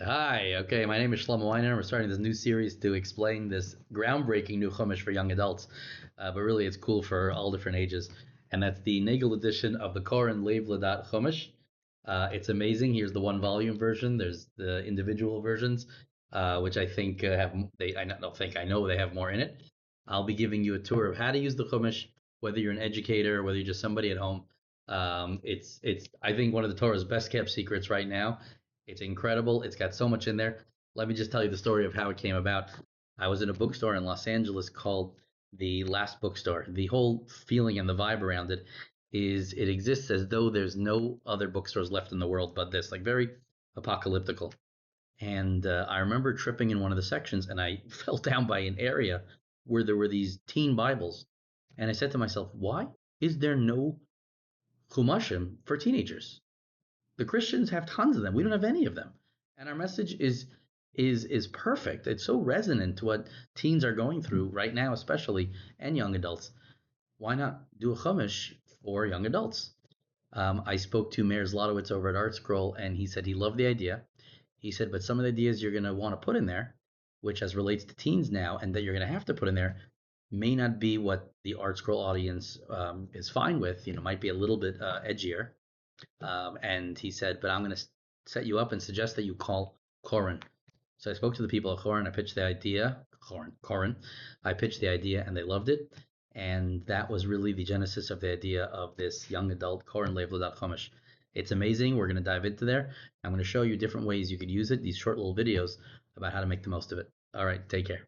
Hi, okay, my name is Shlomo Weiner. We're starting this new series to explain this groundbreaking new Chumash for young adults. But really, it's cool for all different ages. And that's the Nagel edition of the Koren Ladaat Chumash. It's amazing. Here's the one volume version. There's the individual versions, which I think I don't think I know they have more in it. I'll be giving you a tour of how to use the Chumash, whether you're an educator, whether you're just somebody at home. It's I think one of the Torah's best kept secrets right now. It's incredible. It's got so much in there. Let me just tell you the story of how it came about. I was in a bookstore in Los Angeles called the Last Bookstore. The whole feeling and the vibe around it is it exists as though there's no other bookstores left in the world but this, like very apocalyptical. And I remember tripping in one of the sections and I fell down by an area where there were these teen Bibles. And I said to myself, why is there no Chumashim for teenagers? The Christians have tons of them. We don't have any of them. And our message is perfect. It's so resonant to what teens are going through right now, especially, and young adults. Why not do a chumash for young adults? I spoke to Mayor Zlotowitz over at Art Scroll, and he said he loved the idea. He said, but some of the ideas you're going to want to put in there, which as relates to teens now, and that you're going to have to put in there, may not be what the Art Scroll audience is fine with. Might be a little bit edgier. And he said, but I'm going to set you up and suggest that you call Koren. So I spoke to the people at Koren. I pitched the idea. Koren. I pitched the idea and they loved it. And that was really the genesis of the idea of this young adult Koren Ladaat Chumash. It's amazing. We're going to dive into there. I'm going to show you different ways you could use it, these short little videos about how to make the most of it. All right, take care.